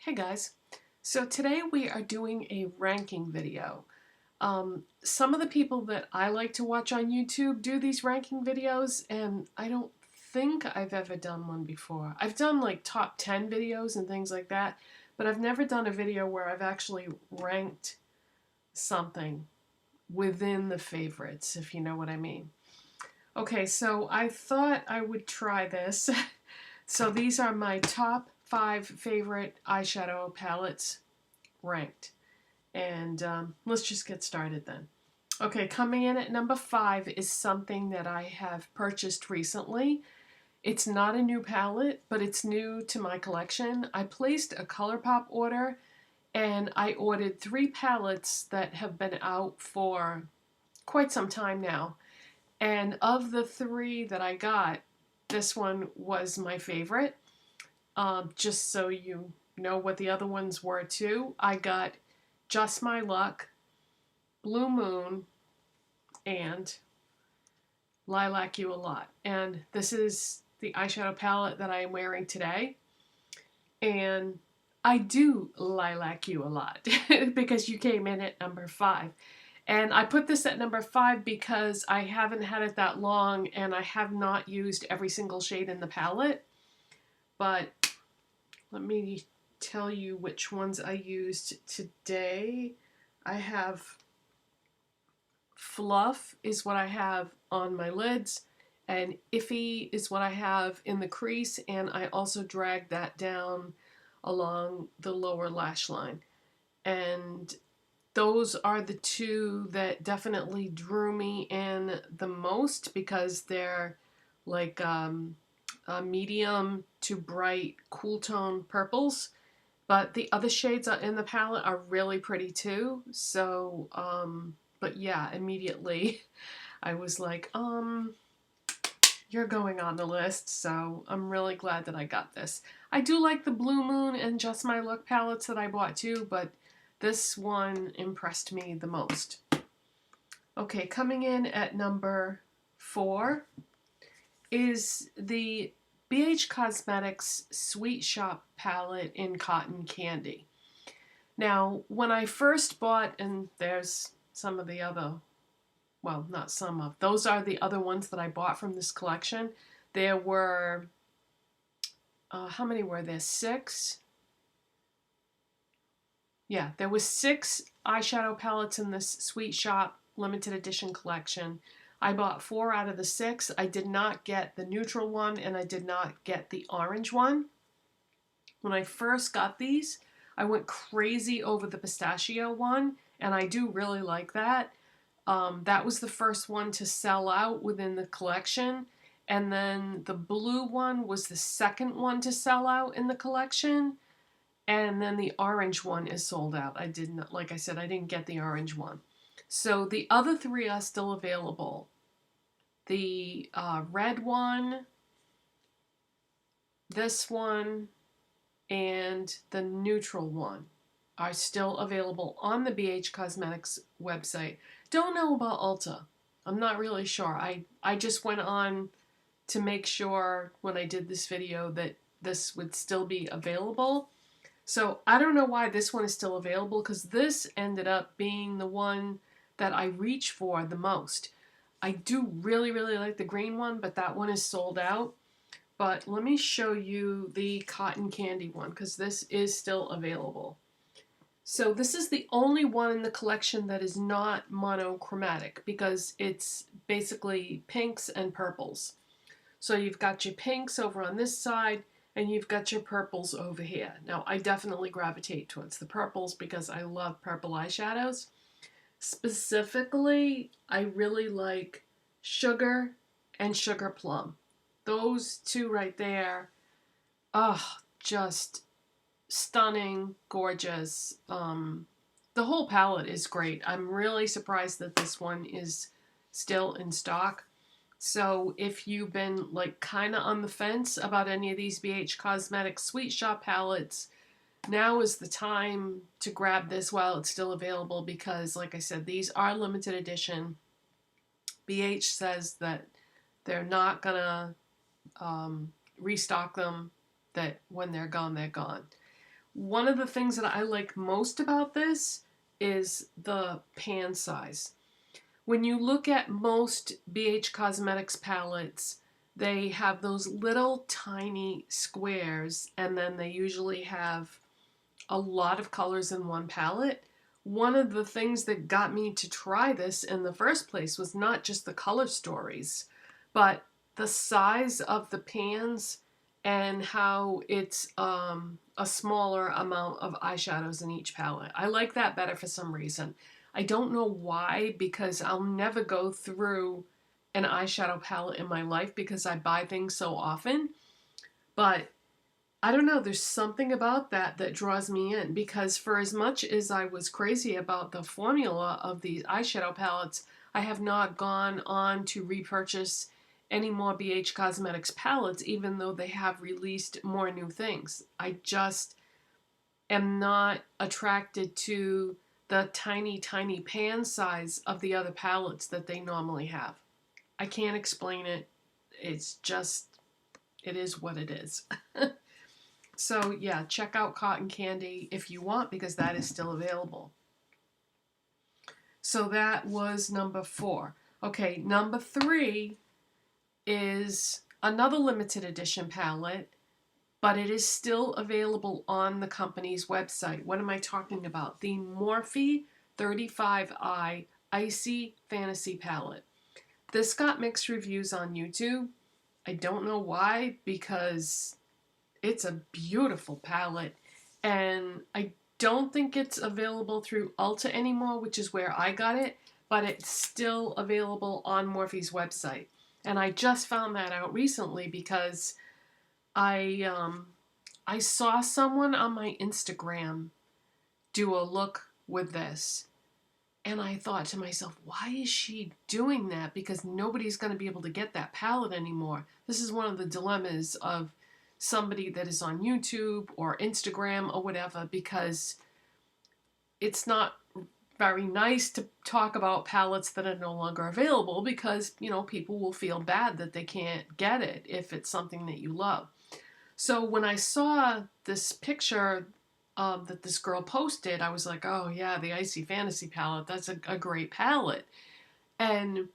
Hey guys, so today we are doing a ranking video. Some of the people that I like to watch on YouTube do these ranking videos, and I don't think I've ever done one before. I've done like top 10 videos and things like that, but I've never done a video where I've actually ranked something within the favorites, if you know what I mean. Okay, so I thought I would try this. So these are my top 5 favorite eyeshadow palettes ranked. And let's just get started then. Okay, coming in at number 5 is something that I have purchased recently. It's not a new palette, but it's new to my collection. I placed a ColourPop order, and I ordered 3 palettes that have been out for quite some time now. And of the 3 that I got, this one was my favorite. Just so you know what the other ones were too, I got Just My Luck, Blue Moon, and Lilac You a Lot. And this is the eyeshadow palette that I am wearing today. And I do lilac you a lot because you came in at number 5. And I put this at number 5 because I haven't had it that long and I have not used every single shade in the palette. But let me tell you which ones I used today. I have Fluff is what I have on my lids, and Iffy is what I have in the crease, and I also dragged that down along the lower lash line. And those are the 2 that definitely drew me in the most because they're like medium to bright cool tone purples. But the other shades in the palette are really pretty too. So, but yeah, immediately I was like, you're going on the list. So I'm really glad that I got this. I do like the Blue Moon and Just My Look palettes that I bought too, but this one impressed me the most. Okay, coming in at number 4 is the BH Cosmetics Sweet Shop palette in Cotton Candy. Now, when I first bought, and there's some of the other, well, not some of, those are the other ones that I bought from this collection. There were, how many were there? 6? Yeah, there was 6 eyeshadow palettes in this Sweet Shop limited edition collection. I bought 4 out of the 6. I did not get the neutral one, and I did not get the orange one. When I first got these, I went crazy over the pistachio one, and I do really like that. That was the first one to sell out within the collection, and then the blue one was the second one to sell out in the collection. And then the orange one is sold out. I didn't, like I said, I didn't get the orange one. So the other 3 are still available. The red one, this one, and the neutral one are still available on the BH Cosmetics website. Don't know about Ulta. I'm not really sure. I just went on to make sure when I did this video that this would still be available. So I don't know why this one is still available, because this ended up being the one that I reach for the most. I do really, really like the green one, but that one is sold out. But let me show you the Cotton Candy one, because this is still available. So this is the only one in the collection that is not monochromatic, because it's basically pinks and purples. So you've got your pinks over on this side, and you've got your purples over here. Now, I definitely gravitate towards the purples because I love purple eyeshadows. Specifically, I really like Sugar and Sugar Plum. Those 2 right there, just stunning, gorgeous. The whole palette is great. I'm really surprised that this one is still in stock. So if you've been like kind of on the fence about any of these BH Cosmetics Sweet Shop palettes, now is the time to grab this while it's still available, because like I said, these are limited edition. BH says that they're not gonna restock them, that when they're gone, they're gone. One of the things that I like most about this is the pan size. When you look at most BH Cosmetics palettes, they have those little tiny squares, and then they usually have a lot of colors in one palette. One of the things that got me to try this in the first place was not just the color stories, but the size of the pans and how it's a smaller amount of eyeshadows in each palette. I like that better for some reason. I don't know why, because I'll never go through an eyeshadow palette in my life because I buy things so often. But I don't know, there's something about that that draws me in, because for as much as I was crazy about the formula of these eyeshadow palettes, I have not gone on to repurchase any more BH Cosmetics palettes, even though they have released more new things. I just am not attracted to the tiny, tiny pan size of the other palettes that they normally have. I can't explain it. It's just, it is what it is. So yeah, check out Cotton Candy if you want, because that is still available. So that was number 4. Okay, number 3 is another limited edition palette, but it is still available on the company's website. What am I talking about? The Morphe 35i Icy Fantasy Palette. This got mixed reviews on YouTube. I don't know why, because it's a beautiful palette, and I don't think it's available through Ulta anymore, which is where I got it, but it's still available on Morphe's website. And I just found that out recently because I saw someone on my Instagram do a look with this, and I thought to myself, why is she doing that? Because nobody's going to be able to get that palette anymore. This is one of the dilemmas of somebody that is on YouTube or Instagram or whatever, because it's not very nice to talk about palettes that are no longer available, because, you know, people will feel bad that they can't get it if it's something that you love. So when I saw this picture that this girl posted, I was like, oh yeah, the Icy Fantasy palette, that's a great palette. And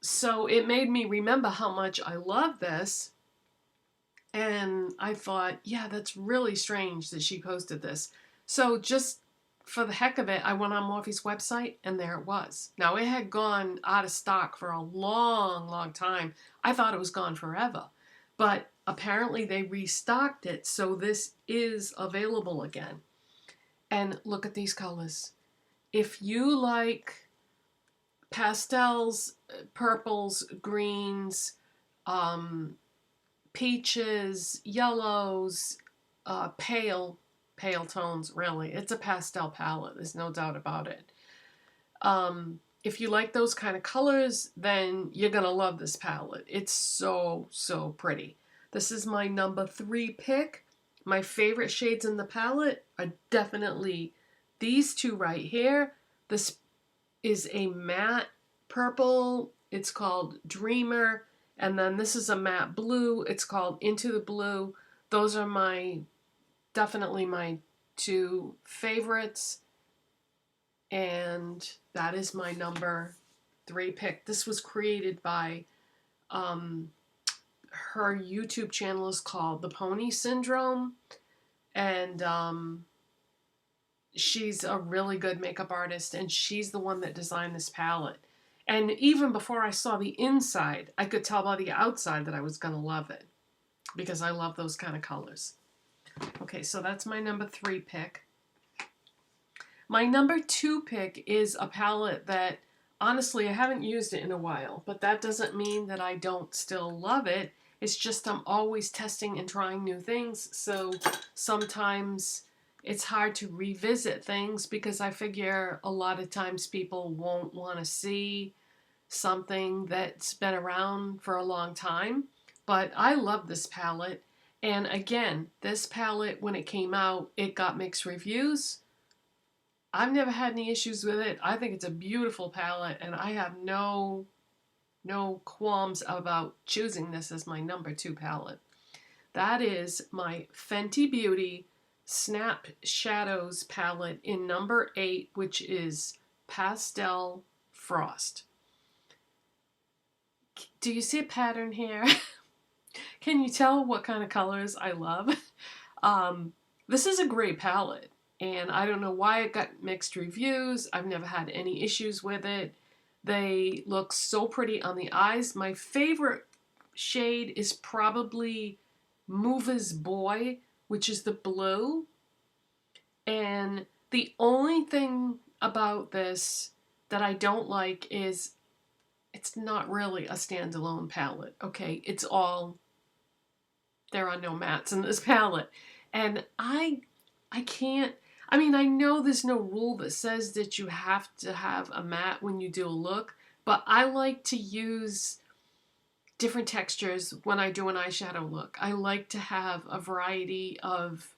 so it made me remember how much I love this. And I thought, yeah, that's really strange that she posted this. So just for the heck of it, I went on Morphe's website, and there it was. Now, it had gone out of stock for a long, long time. I thought it was gone forever. But apparently they restocked it, so this is available again. And look at these colors. If you like pastels, purples, greens, peaches, yellows, pale tones, really. It's a pastel palette, there's no doubt about it. If you like those kind of colors, then you're going to love this palette. It's so, so pretty. This is my number 3 pick. My favorite shades in the palette are definitely these two right here. This is a matte purple. It's called Dreamer. And then this is a matte blue. It's called Into the Blue. Those are definitely my 2 favorites. And that is my number 3 pick. This was created by, her YouTube channel is called The Pony Syndrome. And she's a really good makeup artist, and she's the one that designed this palette. And even before I saw the inside, I could tell by the outside that I was going to love it, because I love those kind of colors. Okay, so that's my number 3 pick. My number 2 pick is a palette that, honestly, I haven't used it in a while, but that doesn't mean that I don't still love it. It's just I'm always testing and trying new things, so sometimes it's hard to revisit things, because I figure a lot of times people won't want to see something that's been around for a long time. But I love this palette. And again, this palette, when it came out, it got mixed reviews. I've never had any issues with it. I think it's a beautiful palette, and I have no qualms about choosing this as my number 2 palette. That is my Fenty Beauty Snap Shadows palette in number 8, which is Pastel Frost. Do you see a pattern here? Can you tell what kind of colors I love? This is a great palette, and I don't know why it got mixed reviews. I've never had any issues with it. They look so pretty on the eyes. My favorite shade is probably Mover's Boy, which is the blue. And the only thing about this that I don't like is it's not really a standalone palette. Okay, it's all, there are no mattes in this palette. And I can't, I mean, I know there's no rule that says that you have to have a matte when you do a look, but I like to use different textures when I do an eyeshadow look. I like to have a variety of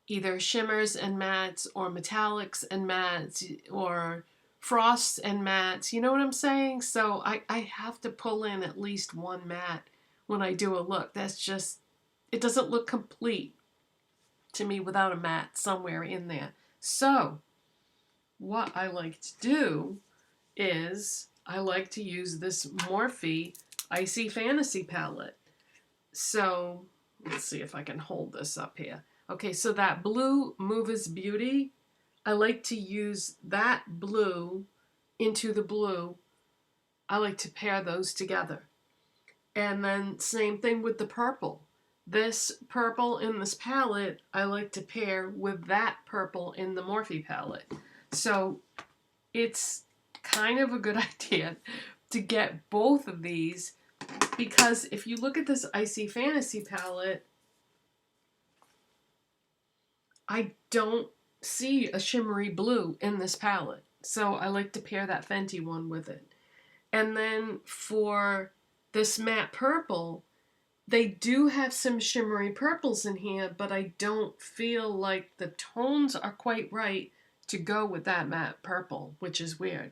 either shimmers and mattes or metallics and mattes or frosts and mattes. You know what I'm saying? So I have to pull in at least one matte when I do a look. That's just, it doesn't look complete to me without a matte somewhere in there. So what I like to do is I like to use this Morphe Icy Fantasy palette. So let's see if I can hold this up here. Okay, so that blue Mover's Beauty, I like to use that blue into the blue. I like to pair those together. And then same thing with the purple. This purple in this palette, I like to pair with that purple in the Morphe palette. So it's kind of a good idea to get both of these, because if you look at this Icy Fantasy palette, I don't see a shimmery blue in this palette. So I like to pair that Fenty one with it. And then for this matte purple, they do have some shimmery purples in here, but I don't feel like the tones are quite right to go with that matte purple, which is weird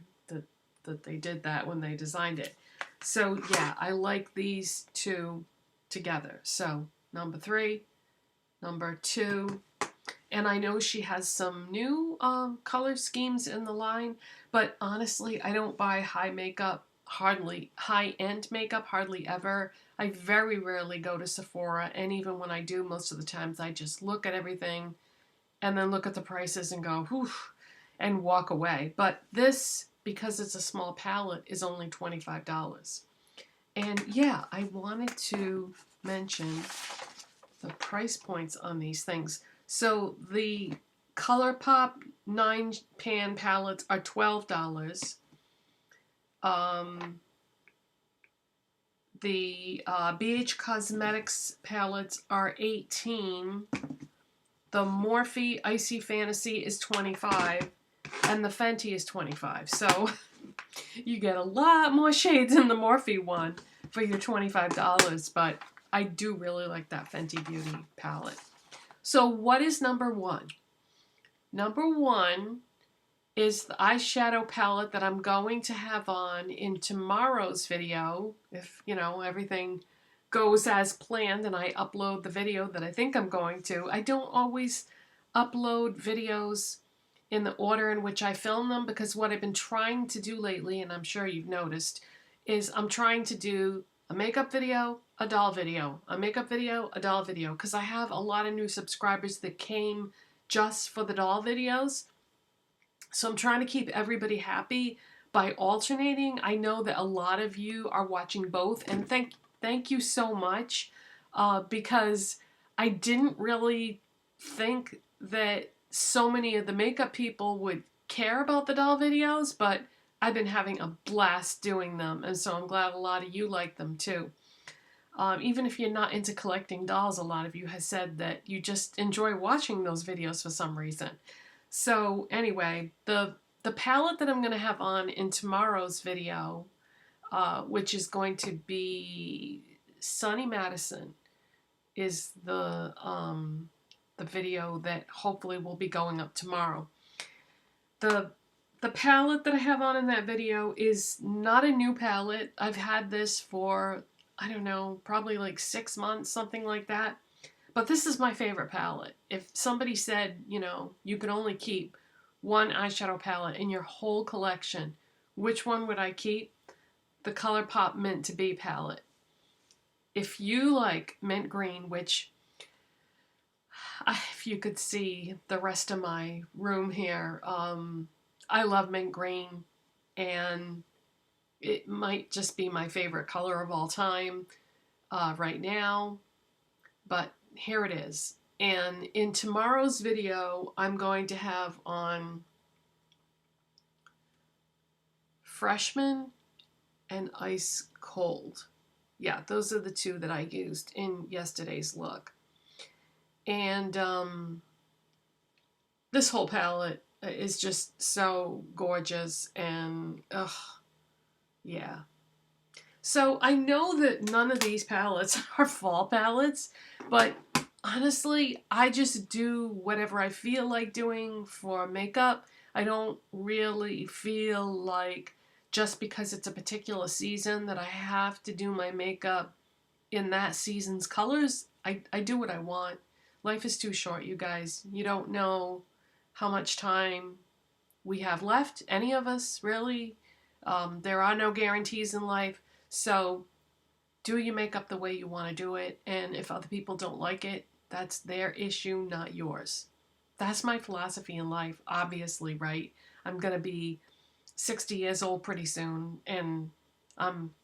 that they did that when they designed it. So yeah, I like these two together. So number 3, number 2, and I know she has some new color schemes in the line, but honestly, I don't buy high-end makeup hardly ever. I very rarely go to Sephora, and even when I do, most of the times I just look at everything and then look at the prices and go, whew, and walk away. But this, because it's a small palette, is only $25. And yeah, I wanted to mention the price points on these things. So the ColourPop 9-pan palettes are $12. The BH Cosmetics palettes are $18. The Morphe Icy Fantasy is $25. And the Fenty is $25. So you get a lot more shades in the Morphe one for your $25. But I do really like that Fenty Beauty palette. So what is number 1? Number 1 is the eyeshadow palette that I'm going to have on in tomorrow's video, if, you know, everything goes as planned and I upload the video that I think I'm going to. I don't always upload videos in the order in which I film them, because what I've been trying to do lately, and I'm sure you've noticed, is I'm trying to do a makeup video, a doll video, a makeup video, a doll video, because I have a lot of new subscribers that came just for the doll videos. So I'm trying to keep everybody happy by alternating. I know that a lot of you are watching both, and thank you so much, because I didn't really think that so many of the makeup people would care about the doll videos, but I've been having a blast doing them, and so I'm glad a lot of you like them too. Even if you're not into collecting dolls, a lot of you have said that you just enjoy watching those videos for some reason. So anyway, the palette that I'm going to have on in tomorrow's video, which is going to be Sunny Madison, is the video that hopefully will be going up tomorrow. The palette that I have on in that video is not a new palette. I've had this for, I don't know, probably like 6 months, something like that. But this is my favorite palette. If somebody said, you know, you could only keep one eyeshadow palette in your whole collection, which one would I keep? The ColourPop Mint to Be palette. If you like mint green, which if you could see the rest of my room here, I love mint green, and it might just be my favorite color of all time right now, but here it is. And in tomorrow's video, I'm going to have on Freshman and Ice Cold. Yeah, those are the two that I used in yesterday's look. And this whole palette is just so gorgeous, and yeah. So I know that none of these palettes are fall palettes, but honestly, I just do whatever I feel like doing for makeup. I don't really feel like just because it's a particular season that I have to do my makeup in that season's colors. I do what I want. Life is too short, you guys. You don't know how much time we have left, any of us, really. There are no guarantees in life, so do your makeup the way you want to do it, and if other people don't like it, that's their issue, not yours. That's my philosophy in life, obviously, right? I'm going to be 60 years old pretty soon, and I'm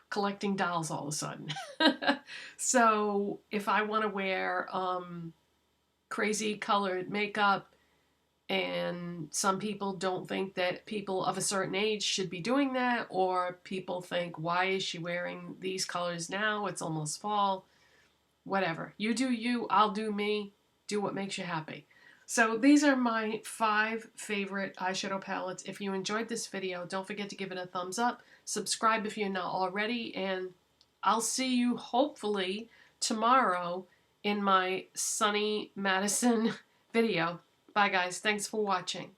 collecting dolls all of a sudden. So if I want to wear crazy colored makeup, and some people don't think that people of a certain age should be doing that, or people think, why is she wearing these colors now? It's almost fall. Whatever. You do you, I'll do me. Do what makes you happy. So these are my 5 favorite eyeshadow palettes. If you enjoyed this video, don't forget to give it a thumbs up. Subscribe if you're not already, and I'll see you hopefully tomorrow in my sunny Madison video. Bye guys, thanks for watching.